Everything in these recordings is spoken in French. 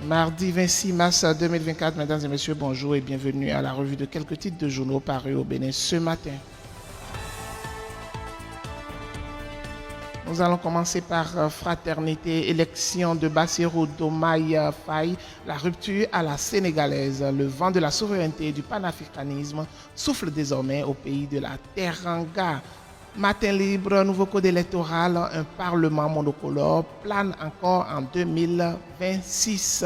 Mardi 26 mars 2024, mesdames et messieurs, bonjour et bienvenue à la revue de quelques titres de journaux parus au Bénin ce matin. Nous allons commencer par Fraternité, élection de Bassirou Diomaye Faye, la rupture à la sénégalaise. Le vent de la souveraineté et du panafricanisme souffle désormais au pays de la Teranga. Matin libre, nouveau code électoral, un parlement monocolore plane encore en 2026.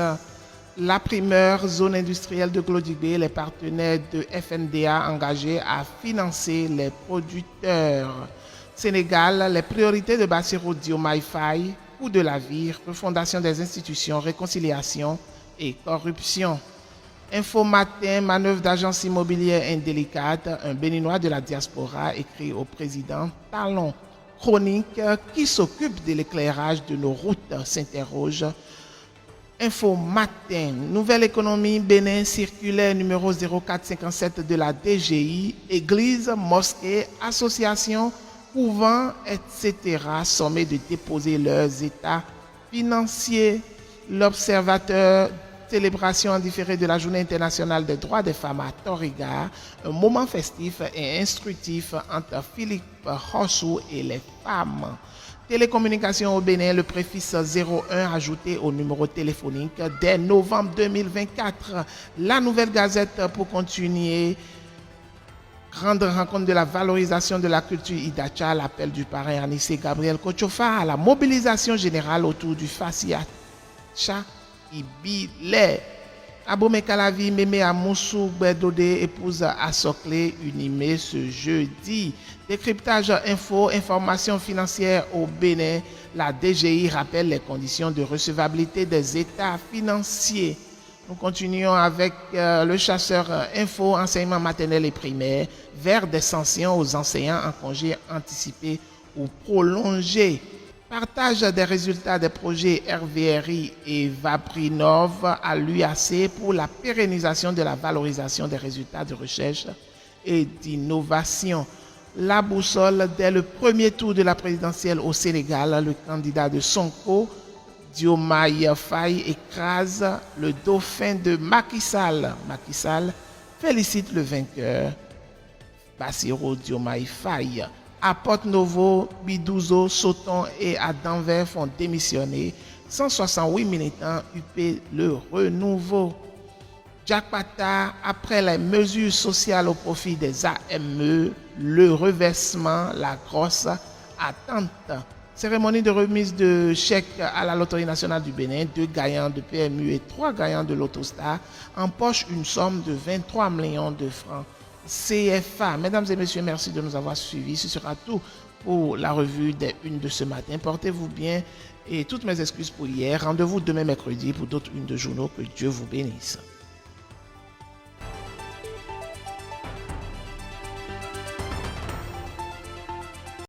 La primeur zone industrielle de Glodibé, les partenaires de FNDA engagés à financer les producteurs. Sénégal, les priorités de Bassirou Diomaye Faye, coût de la vie, refondation des institutions, réconciliation et corruption. Info Matin, manœuvre d'agence immobilière indélicate, un Béninois de la diaspora écrit au président Talon. Chronique, qui s'occupe de l'éclairage de nos routes s'interroge. Info Matin, nouvelle économie, Bénin, circulaire numéro 0457 de la DGI, église, mosquée, association, couvent, etc. sommés de déposer leurs états financiers. L'observateur, célébration en différé de la Journée internationale des droits des femmes à Toriga, un moment festif et instructif entre Philippe Rossou et les femmes. Télécommunications au Bénin, le préfixe 01 ajouté au numéro téléphonique dès novembre 2024. La Nouvelle Gazette pour continuer. Grande rencontre de la valorisation de la culture Idacha, l'appel du parrain Anissé Gabriel Kochofa à la mobilisation générale autour du Fassiacha Ibile. Abomey Kalavi, Mémé Amoussou, Bedodé, épouse à Soclé, unimé ce jeudi. Décryptage info, information financière au Bénin. La DGI rappelle les conditions de recevabilité des états financiers. Nous continuons avec le chasseur info, enseignement maternel et primaire, vers des sanctions aux enseignants en congé anticipé ou prolongé. Partage des résultats des projets RVRI et Vaprinov à l'UAC pour la pérennisation de la valorisation des résultats de recherche et d'innovation. La boussole, dès le premier tour de la présidentielle au Sénégal, le candidat de Sonko, Diomaye Faye, écrase le dauphin de Macky Sall. Macky Sall félicite le vainqueur, Bassirou Diomaye Faye. À Porte-Novo, Bidouzo, Sauton et à Denver font démissionner 168 militants UP le renouveau. Jack Pata, après les mesures sociales au profit des AME, le reversement, la grosse attente. Cérémonie de remise de chèques à la Loterie nationale du Bénin. 2 gagnants de PMU et 3 gagnants de l'Autostar empochent une somme de 23 millions de francs CFA. Mesdames et messieurs, merci de nous avoir suivis. Ce sera tout pour la revue des unes de ce matin. Portez-vous bien et toutes mes excuses pour hier. Rendez-vous demain mercredi pour d'autres unes de journaux. Que Dieu vous bénisse.